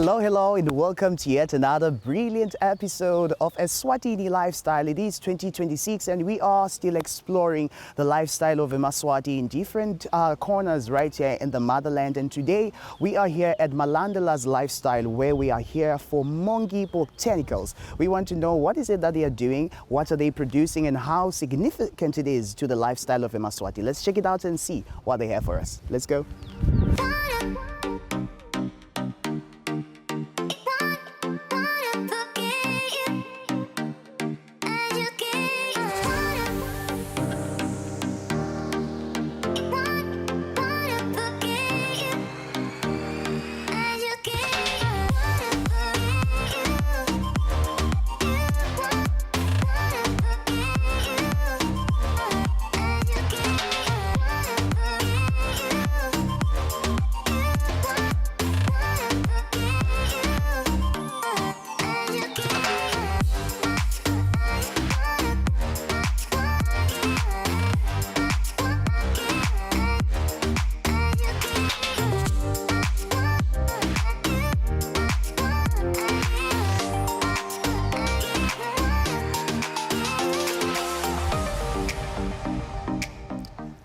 Hello, and welcome to yet another brilliant episode of Eswatini Lifestyle. It is 2026, and we are still exploring the lifestyle of Eswatini in different corners right here in the motherland. And today we are here at Malandela's Lifestyle, where we are here for Mongi Botanicals. We want to know what is it that they are doing, what are they producing, and how significant it is to the lifestyle of Eswatini. Let's check it out and see what they have for us. Let's go.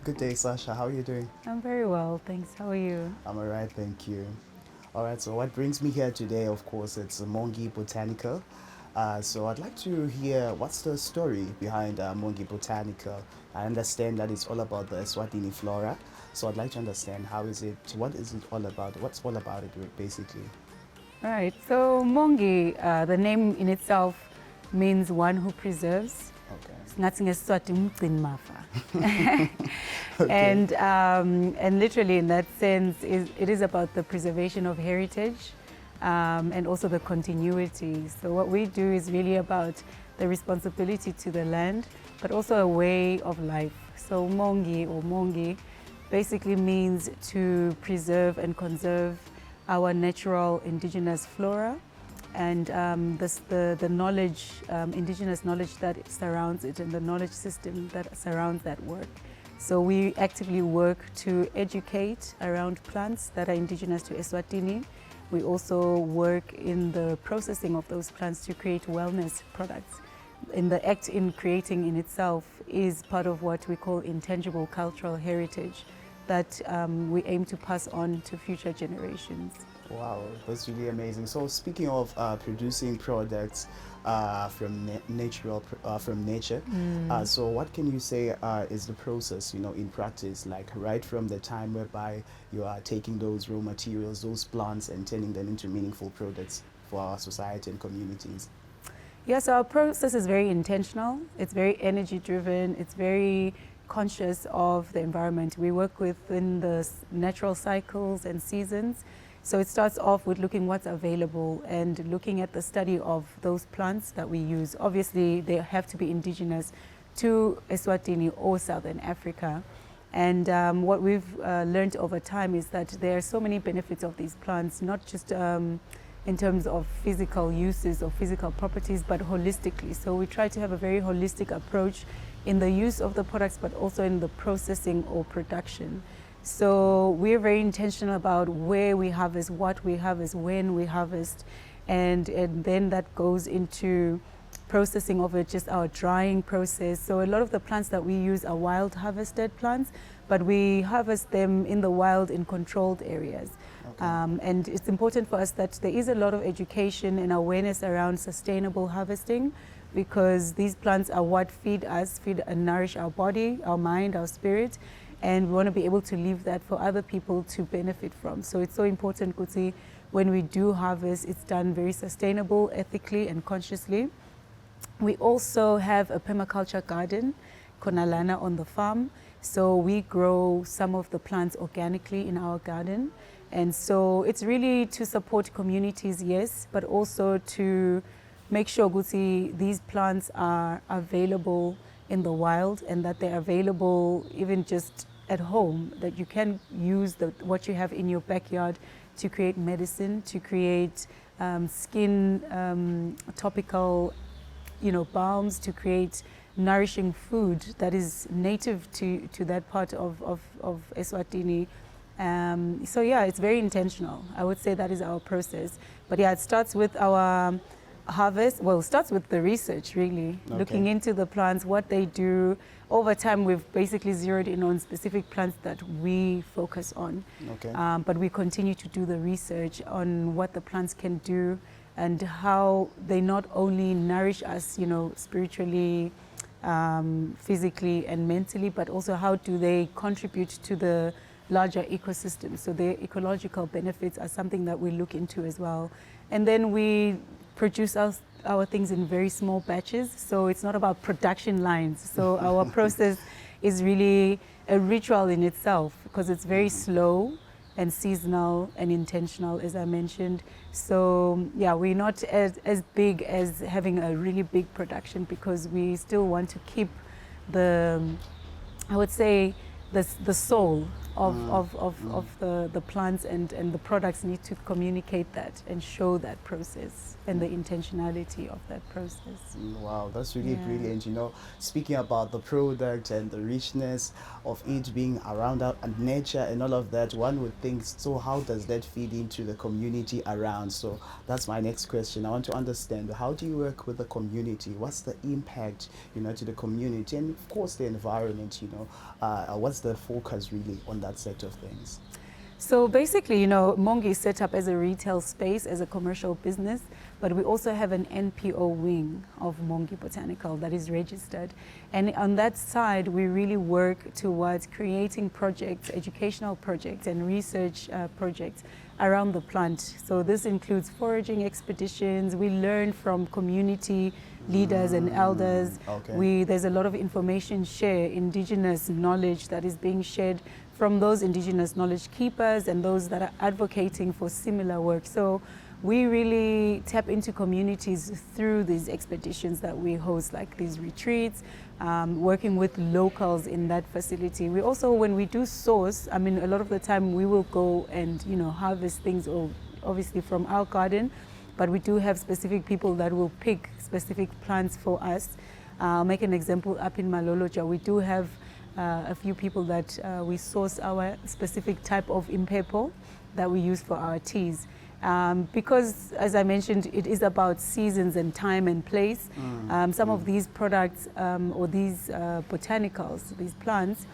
Good day, Sasha. How are you doing? I'm very well, thanks. How are you? I'm all right, thank you. All right, so what brings me here today, of course, it's Mongi Botanical. So I'd like to hear what's the story behind Mongi Botanical. I understand that it's all about the Eswatini flora. So I'd like to understand what is it all about? What's all about it, basically? Right, so Mongi, the name in itself means one who preserves. Okay. Okay. And literally in that sense, it is about the preservation of heritage and also the continuity. So what we do is really about the responsibility to the land, but also a way of life. So Mongi basically means to preserve and conserve our natural indigenous flora and the knowledge, indigenous knowledge that surrounds it and the knowledge system that surrounds that work. So we actively work to educate around plants that are indigenous to Eswatini. We also work in the processing of those plants to create wellness products. In the act in creating in itself is part of what we call intangible cultural heritage that we aim to pass on to future generations. Wow, that's really amazing. So speaking of producing products from nature, so what can you say is the process, in practice, like right from the time whereby you are taking those raw materials, those plants, and turning them into meaningful products for our society and communities? Yes, our process is very intentional. It's very energy driven. It's very conscious of the environment. We work within the natural cycles and seasons. So it starts off with looking what's available and looking at the study of those plants that we use. Obviously, they have to be indigenous to Eswatini or Southern Africa. And what we've learned over time is that there are so many benefits of these plants, not just in terms of physical uses or physical properties, but holistically. So we try to have a very holistic approach in the use of the products, but also in the processing or production. So we're very intentional about where we harvest, what we harvest, when we harvest, and then that goes into processing of it, just our drying process. So a lot of the plants that we use are wild harvested plants, but we harvest them in the wild in controlled areas. Okay. And it's important for us that there is a lot of education and awareness around sustainable harvesting, because these plants are what feed us, feed and nourish our body, our mind, our spirit. And we want to be able to leave that for other people to benefit from. So it's so important, Kuti, when we do harvest, it's done very sustainable, ethically and consciously. We also have a permaculture garden, Konalana, on the farm. So we grow some of the plants organically in our garden. And so it's really to support communities, yes, but also to make sure, Kuti, these plants are available in the wild and that they're available even just at home, that you can use what you have in your backyard to create medicine, to create skin topical balms, to create nourishing food that is native to that part of Eswatini. So yeah, it's very intentional. I would say that is our process. But yeah, it starts with our harvest. Well, it starts with the research, really. Okay. Looking into the plants, what they do. Over time, we've basically zeroed in on specific plants that we focus on. Okay. But we continue to do the research on what the plants can do and how they not only nourish us, spiritually, physically and mentally, but also how do they contribute to the larger ecosystem. So their ecological benefits are something that we look into as well. And then we produce our things in very small batches. So it's not about production lines. So our process is really a ritual in itself because it's very slow and seasonal and intentional, as I mentioned. So yeah, we're not as big as having a really big production because we still want to keep I would say, the soul of the plants and the products need to communicate that and show that process and the intentionality of that process. Wow, that's really brilliant. Speaking about the product and the richness of it being around nature and all of that, one would think, so how does that feed into the community around? So that's my next question. I want to understand, how do you work with the community? What's the impact, to the community and of course the environment, what's the focus really on that set of things? So basically, Mongi is set up as a retail space, as a commercial business, but we also have an NPO wing of Mongi Botanical that is registered. And on that side, we really work towards creating projects, educational projects and research projects around the plant. So this includes foraging expeditions. We learn from community leaders and elders. Okay. There's a lot of information share, indigenous knowledge that is being shared from those indigenous knowledge keepers and those that are advocating for similar work. So we really tap into communities through these expeditions that we host, like these retreats, working with locals in that facility. We also, when we do source, a lot of the time we will go and, harvest things obviously from our garden, but we do have specific people that will pick specific plants for us. I'll make an example up in Maloloja. We do have a few people that we source our specific type of impepo that we use for our teas. Because, as I mentioned, it is about seasons and time and place. Some of these products or these botanicals, these plants,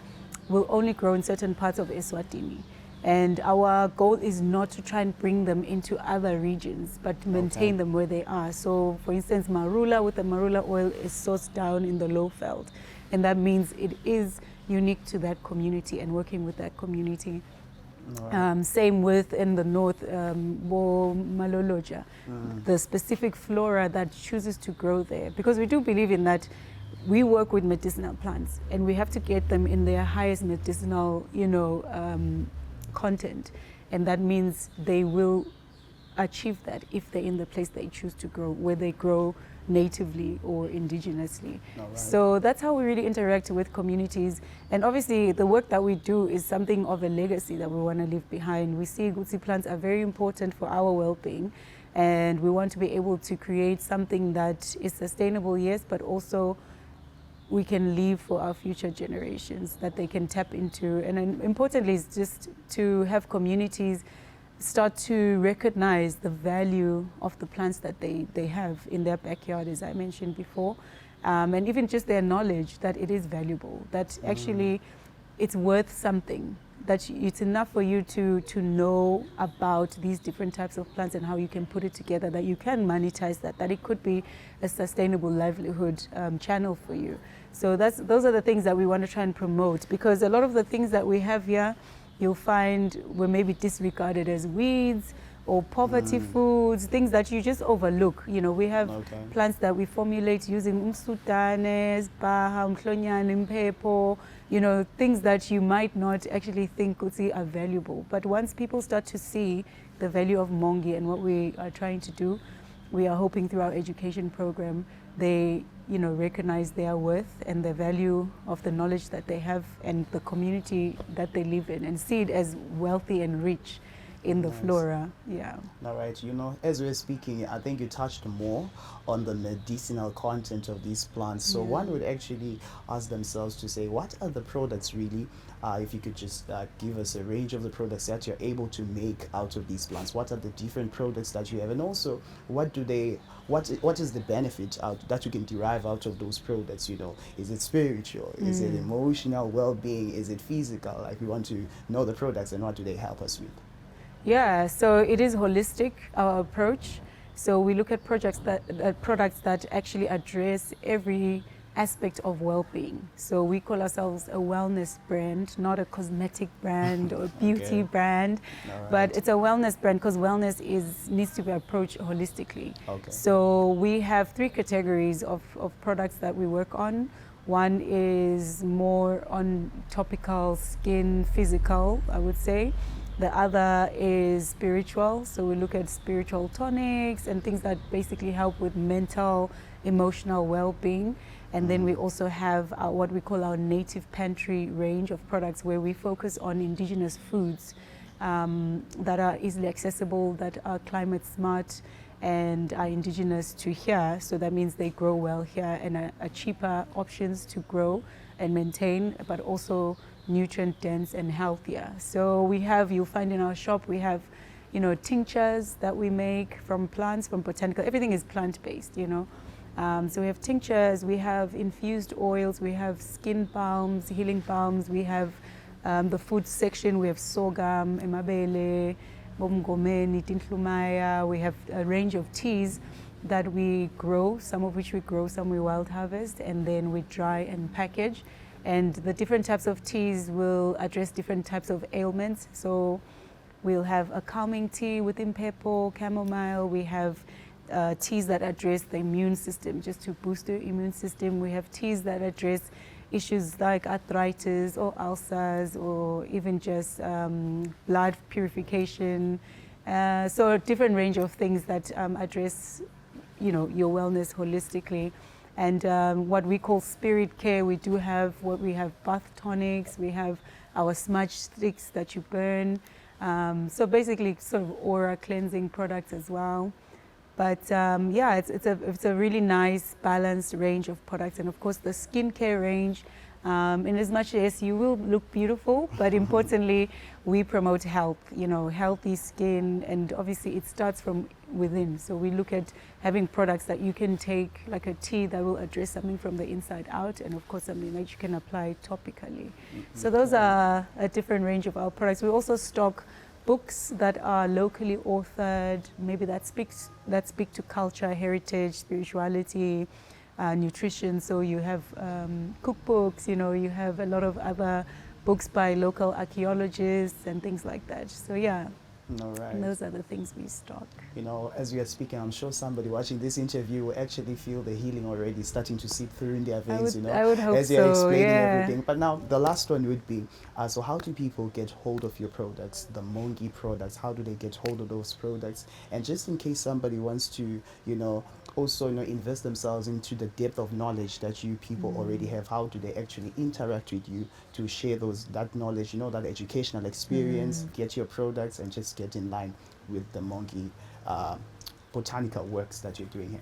will only grow in certain parts of Eswatini. And our goal is not to try and bring them into other regions, but to maintain them where they are. So, for instance, marula with the marula oil is sourced down in the lowveld. And that means it is unique to that community and working with that community. Right. Same with in the north, Maloloja, the specific flora that chooses to grow there. Because we do believe in that we work with medicinal plants and we have to get them in their highest medicinal, content. And that means they will achieve that if they're in the place they choose to grow, where they grow natively or indigenously. Right. So that's how we really interact with communities. And obviously the work that we do is something of a legacy that we want to leave behind. We see Gutsi plants are very important for our well-being, and we want to be able to create something that is sustainable, yes, but also we can leave for our future generations that they can tap into. And importantly is just to have communities start to recognize the value of the plants that they have in their backyard, as I mentioned before, and even just their knowledge that it is valuable, that actually it's worth something, that it's enough for you to know about these different types of plants and how you can put it together, that you can monetize that it could be a sustainable livelihood channel for you. So those are the things that we want to try and promote, because a lot of the things that we have here, you'll find were maybe disregarded as weeds or poverty foods, things that you just overlook. We have plants that we formulate using umsutanes, baha, umhlonyane, impepo, things that you might not actually think are valuable. But once people start to see the value of Mongi and what we are trying to do, we are hoping through our education program, they recognize their worth and the value of the knowledge that they have and the community that they live in, and see it as wealthy and rich. in the Nice. flora. Yeah. All right, as we're speaking, I think you touched more on the medicinal content of these plants. So Yeah. one would actually ask themselves to say, what are the products really? If you could just give us a range of the products that you're able to make out of these plants. What are the different products that you have, and also what is the benefit out that you can derive out of those products? Is it spiritual? Is it emotional well-being? Is it physical? Like, we want to know the products and what do they help us with? Yeah, so it is holistic, our approach. So we look at products that actually address every aspect of well-being. So we call ourselves a wellness brand, not a cosmetic brand or beauty Okay. brand, All but right. it's a wellness brand because wellness needs to be approached holistically. Okay. So we have three categories of products that we work on. One is more on topical, skin, physical, I would say. The other is spiritual, so we look at spiritual tonics and things that basically help with mental, emotional well-being. And then we also have what we call our native pantry range of products, where we focus on indigenous foods that are easily accessible, that are climate smart, and are indigenous to here. So that means they grow well here and are cheaper options to grow and maintain, but also nutrient dense and healthier. So you'll find in our shop, we have, tinctures that we make from plants, from botanical, everything is plant-based, So we have tinctures, we have infused oils, we have skin balms, healing balms, we have the food section, we have sorghum, emabele, bomgomeni, tintlumaya, we have a range of teas that we grow, some of which we grow, some we wild harvest, and then we dry and package. And the different types of teas will address different types of ailments. So we'll have a calming tea with impepo, chamomile. We have teas that address the immune system, just to boost the immune system. We have teas that address issues like arthritis or ulcers, or even just blood purification. So a different range of things that address, your wellness holistically. And what we call spirit care, we have bath tonics, we have our smudge sticks that you burn. So basically sort of aura cleansing products as well. But it's a really nice balanced range of products. And of course the skincare range, in as much as you will look beautiful, but importantly, we promote health, healthy skin, and obviously it starts from within. So we look at having products that you can take, like a tea that will address something from the inside out, and of course something that you can apply topically. So those are a different range of our products. We also stock books that are locally authored, maybe that speak to culture, heritage, spirituality, nutrition. So you have cookbooks, you have a lot of other books by local archaeologists and things like that. So yeah, All right. and those are the things we stock. As we are speaking, I'm sure somebody watching this interview will actually feel the healing already starting to seep through in their veins, I would hope as you're so, explaining yeah. everything. But now the last one would be, so how do people get hold of your products, the Mongi products? How do they get hold of those products? And just in case somebody wants to, also invest themselves into the depth of knowledge that you people already have, how do they actually interact with you to share that knowledge, that educational experience, get your products, and just get in line with the Mongi botanical works that you're doing here?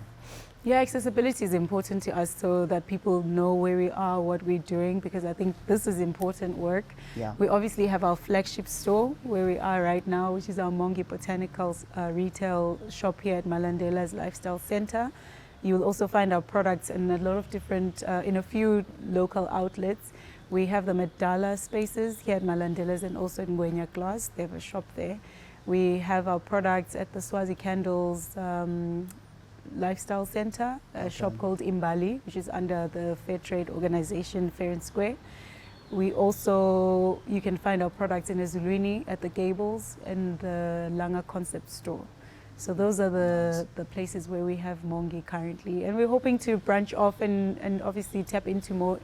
Yeah, accessibility is important to us, so that people know where we are, what we're doing, because I think this is important work. Yeah. We obviously have our flagship store where we are right now, which is our Mongi Botanicals retail shop here at Malandela's Lifestyle Center. You'll also find our products in a lot of different, in a few local outlets. We have them at Dala Spaces here at Malandela's, and also in Ngwenya Glass. They have a shop there. We have our products at the Swazi Candles Lifestyle Center, a shop called Imbali, which is under the Fair Trade Organization, Fair and Square. You can find our products in Eswatini at the Gables and the Langa Concept Store. So those are the places where we have Mongi currently. And we're hoping to branch off and obviously tap into more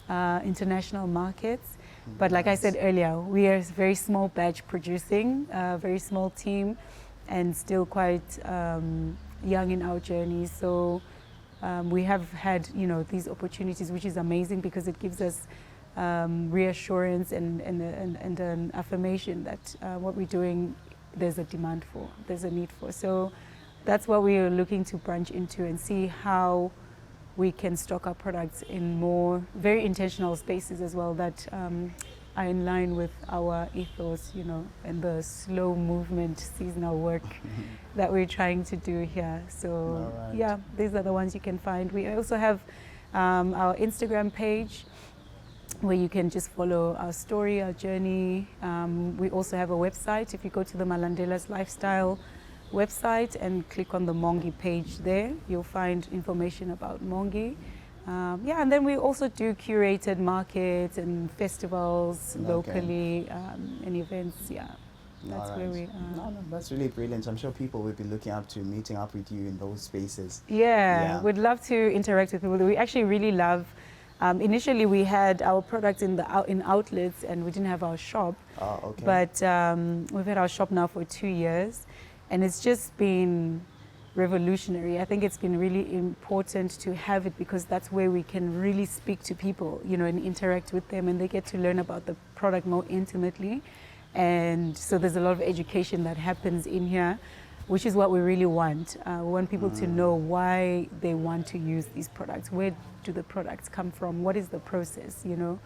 international markets. But like I said earlier, we are a very small batch producing, a very small team, and still quite young in our journey. So we have had, these opportunities, which is amazing because it gives us reassurance and an affirmation that what we're doing there's a demand for, there's a need for. So that's what we are looking to branch into and see how we can stock our products in more very intentional spaces as well that are in line with our ethos, you know, and the slow movement seasonal work that we're trying to do here. So right. yeah, these are the ones you can find. We also have our Instagram page where you can just follow our story, our journey. We also have a website. If you go to the Eswatini Lifestyle website and click on the Mongi page there, you'll find information about Mongi. Yeah, and then we also do curated markets and festivals locally and events. Yeah, that's where we are. No, that's really brilliant. I'm sure people will be looking up to meeting up with you in those spaces. Yeah, we'd love to interact with people. We actually really love. Initially, we had our products in outlets, and we didn't have our shop. Oh, okay. But we've had our shop now for 2 years, and it's just been revolutionary. I think it's been really important to have it because that's where we can really speak to people, you know, and interact with them, and they get to learn about the product more intimately. And so there's a lot of education that happens in here, which is what we really want. We want people to know why they want to use these products. Where do the products come from? What is the process, you know?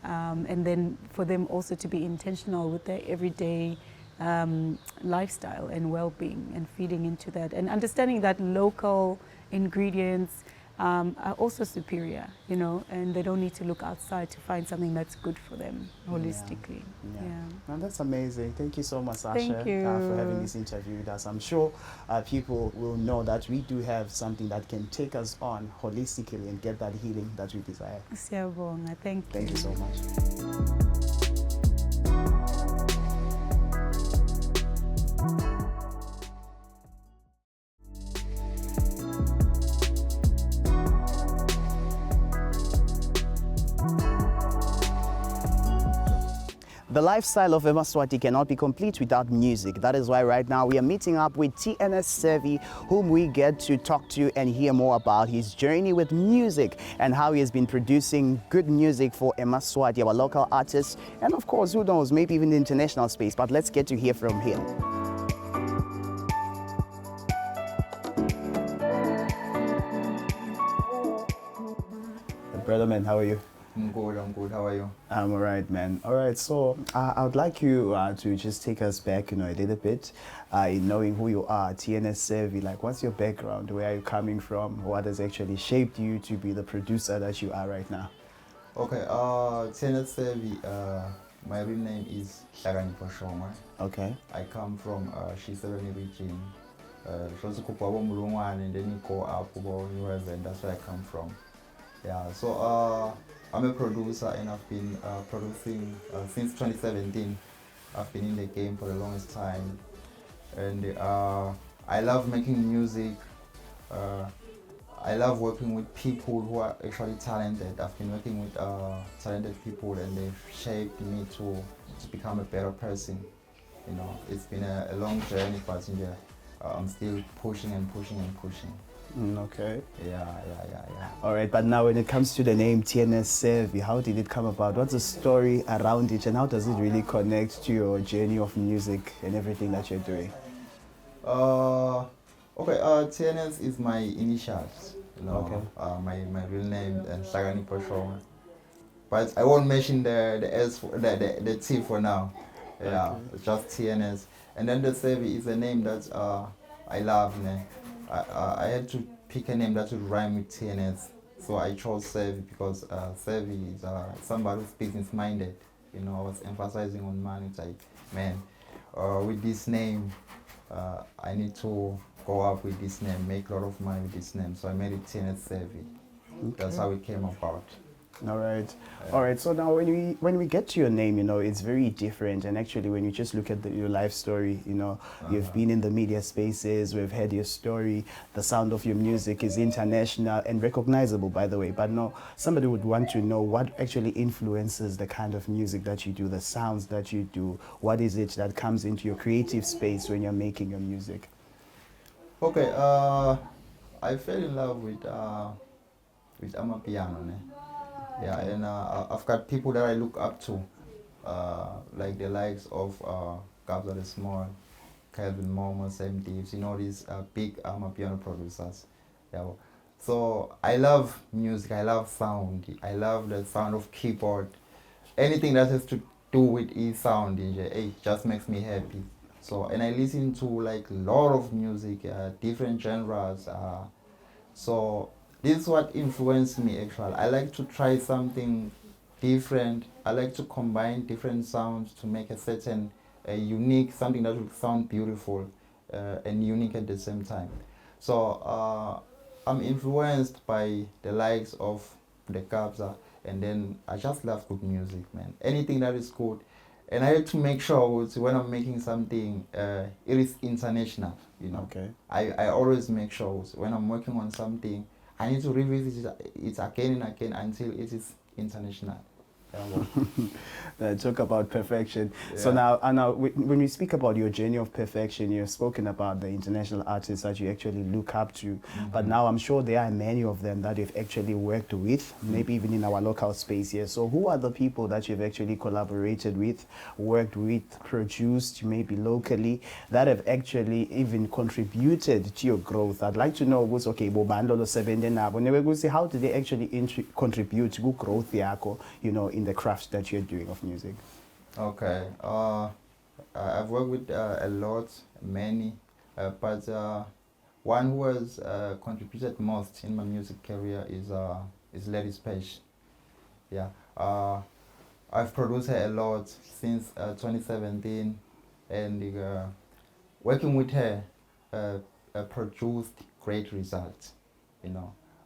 And then for them also to be intentional with their everyday lifestyle and well-being and feeding into that and understanding that local ingredients are also superior, you know, and they don't need to look outside to find something that's good for them holistically. Well, that's amazing. Thank you so much, Sasha, Thank you. for having this interview with us. I'm sure people will know that we do have something that can take us on holistically and get that healing that we desire. Siyabonga. Thank you. Thank you so much. The lifestyle of Eswatini cannot be complete without music. That is why right now we are meeting up with TNS Sevi, whom we get to talk to and hear more about his journey with music and how he has been producing good music for Eswatini, our local artists, and of course, who knows, maybe even the international space. But let's get to hear from him. Brother man, how are you? I'm good. How are you? I'm all right, man. All right, so I would like you to just take us back, you know, a little bit, in knowing who you are, TNS Sevi. Like, what's your background? Where are you coming from? What has actually shaped you to be the producer that you are right now? Okay, TNS Sevi, my real name is Shagani Poshoma. Okay. I come from Shiseveni region. And then you go up about US, and that's where I come from. Yeah, so I'm a producer and I've been producing since 2017. I've been in the game for the longest time, and I love making music. I love working with people who are actually talented. I've been working with talented people, and they've shaped me to become a better person. You know, it's been a long journey, but I'm still pushing and pushing and pushing. Okay. Yeah. All right, but now when it comes to the name TNS Sevi, how did it come about? What's the story around it, and how does it really connect to your journey of music and everything that you're doing? Okay, TNS is my initials. You know, okay. My real name and Shagani Poshoma. But I won't mention the S the T for now. Yeah, okay. It's just TNS. And then the Sevi is a name that I love. I had to pick a name that would rhyme with TNS, so I chose Sevi because Sevi is somebody who's business-minded. You know, I was emphasizing on money. It's like, man, with this name, I need to go up with this name, make a lot of money with this name. So I made it TNS Sevi. Okay. That's how it came about. All right. All right. So now when we get to your name, you know, it's very different. And actually, when you just look at your life story, you know, you've been in the media spaces, we've heard your story, the sound of your music is international and recognizable, by the way. But no, somebody would want to know what actually influences the kind of music that you do, the sounds that you do. What is it that comes into your creative space when you're making your music? Okay. I fell in love with Amapiano. Yeah, and I've got people that I look up to, like the likes of Gabza the Small, Calvin Momo, Sam Deeves, these big piano producers. Yeah. So I love music, I love sound, I love the sound of keyboard. Anything that has to do with sound, it just makes me happy. So, and I listen to like a lot of music, different genres. So this is what influenced me actually. I like to try something different. I like to combine different sounds to make a certain unique, something that will sound beautiful and unique at the same time. So I'm influenced by the likes of the Kabza, and then I just love good music, man. Anything that is good. And I have to make sure when I'm making something, it is international, Okay. I always make sure when I'm working on something, I need to revisit it again and again until it is international. Talk about perfection. Yeah. So now, when we speak about your journey of perfection, you've spoken about the international artists that you actually look up to. Mm-hmm. But now I'm sure there are many of them that you've actually worked with, maybe even in our local space here. So who are the people that you've actually collaborated with, worked with, produced, maybe locally, that have actually even contributed to your growth? I'd like to know what's okay, how did they actually contribute to growth yako, in the craft that you're doing of music? Okay. I've worked with a lot, many, but one who has contributed most in my music career is Lady Page. Yeah. I've produced her a lot since 2017, and working with her produced great results.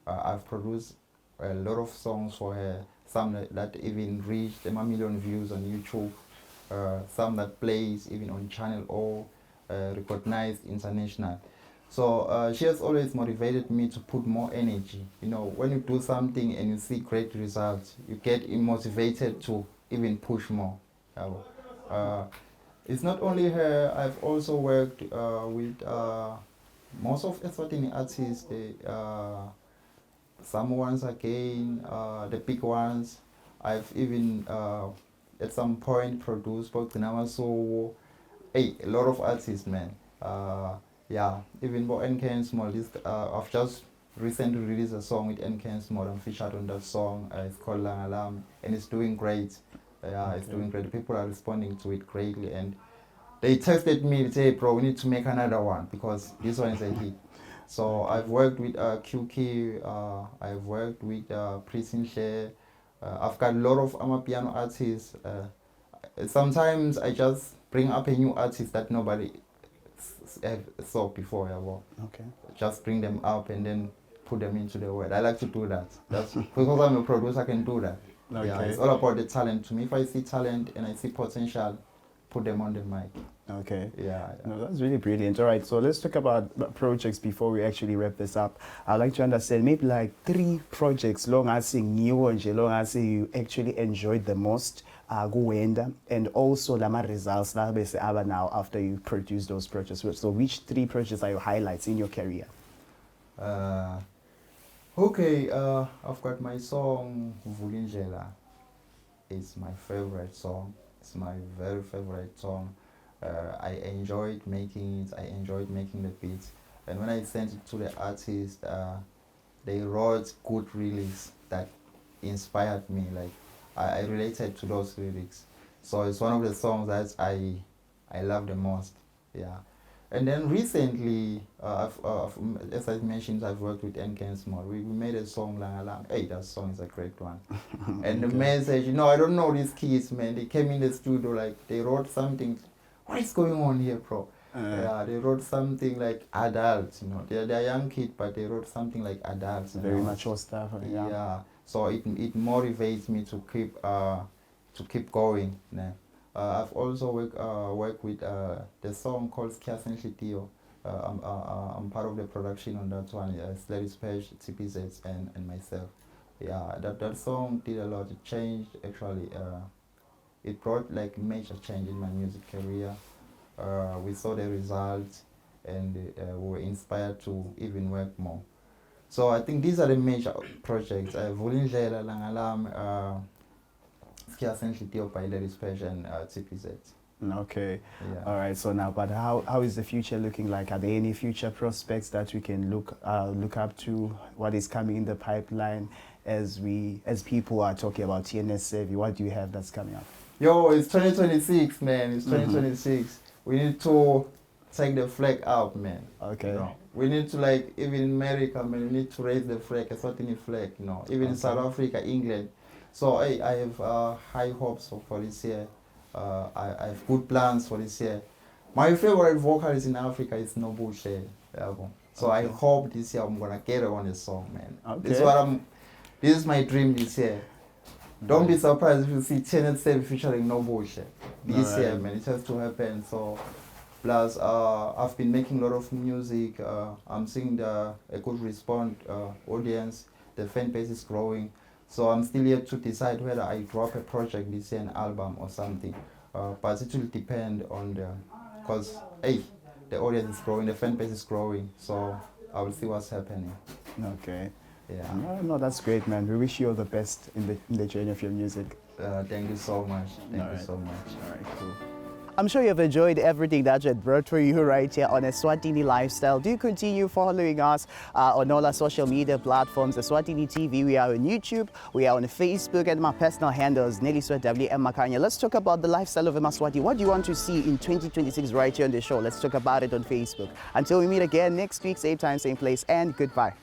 I've produced a lot of songs for her, some that even reached 1 million views on YouTube, some that plays even on Channel O, recognized international. So she has always motivated me to put more energy. When you do something and you see great results, you get motivated to even push more. It's not only her. I've also worked with most of Eswatini artists. Some ones again, the big ones. I've even at some point produced both so a lot of artists, man. Yeah, even for NK and Small. I've just recently released a song with NK and Small. I'm featured on that song. It's called Lang Alarm, and it's doing great. Yeah, okay. It's doing great. People are responding to it greatly, and they texted me to say, "Bro, we need to make another one because this one is a hit." So I've worked with QK, I've worked with Prison Share. I've got a lot of amapiano artists. Sometimes I just bring up a new artist that nobody saw before. Okay. Just bring them up and then put them into the world. I like to do that. That's because I'm a producer, I can do that. Okay. Yeah, it's all about the talent. To me, if I see talent and I see potential, put them on the mic. Okay. Yeah. No, that's really brilliant. All right, so let's talk about projects before we actually wrap this up. I'd like to understand maybe like 3 projects long as you actually enjoyed the most, and also the results that now after you produce those projects. So which 3 projects are your highlights in your career? Okay, I've got my song Vulindlela. It's my favorite song. It's my very favorite song. I enjoyed making it. I enjoyed making the beats. And when I sent it to the artist, they wrote good lyrics that inspired me. Like I related to those lyrics. So it's one of the songs that I love the most. Yeah. And then recently, as I mentioned, I've worked with NK Small. We made a song, Lang Alarm. Hey, that song is a great one. And the message, I don't know these kids, man. They came in the studio, like, they wrote something. What is going on here, bro? Yeah, they wrote something like adults, They're young kids, but they wrote something like adults. Very mature stuff. Yeah. So it motivates me to keep going. Yeah. I've also worked with the song called Skiasen Shitio. I'm part of the production on that one. Slady Page, TPZ, and myself. Yeah, that song did a lot. It changed actually. It brought like major change in my music career. We saw the results, and we were inspired to even work more. So I think these are the major projects. Vulindlela, Lang Alarm, Skiasen Shitio by Lady Page and TPZ. Okay. Yeah. All right. So now, but how is the future looking like? Are there any future prospects that we can look up to? What is coming in the pipeline as people are talking about TNS Savvy? What do you have that's coming up? Yo, it's 2026, man. It's 2026. We need to take the flag up, man. Okay. You know, we need to, like, even in America, man, we need to raise the flag, Eswatini flag, you know. Even in South Africa, England. So I have high hopes for this year. I have good plans for this year. My favorite vocalist in Africa is Nobushe. So I hope this year I'm gonna get on the song, man. Okay. This is my dream this year. Don't be surprised if you see TNS Savvy featuring Nobushe this year, man. It has to happen. So, plus, I've been making a lot of music. I'm seeing a good response, audience. The fan base is growing. So I'm still yet to decide whether I drop a project this year, an album or something. But it will depend on because the audience is growing, the fan base is growing. So I will see what's happening. Okay. Yeah. No, that's great, man. We wish you all the best in the journey of your music. Thank you so much. Thank you so much. All right, cool. I'm sure you've enjoyed everything that we brought for you right here on Eswatini Lifestyle. Do continue following us on all our social media platforms. Eswatini TV, we are on YouTube, we are on Facebook, and my personal handle is Neliswa WM Makanya. Let's talk about the lifestyle of a Maswati. What do you want to see in 2026 right here on the show? Let's talk about it on Facebook. Until we meet again next week, same time, same place, and goodbye.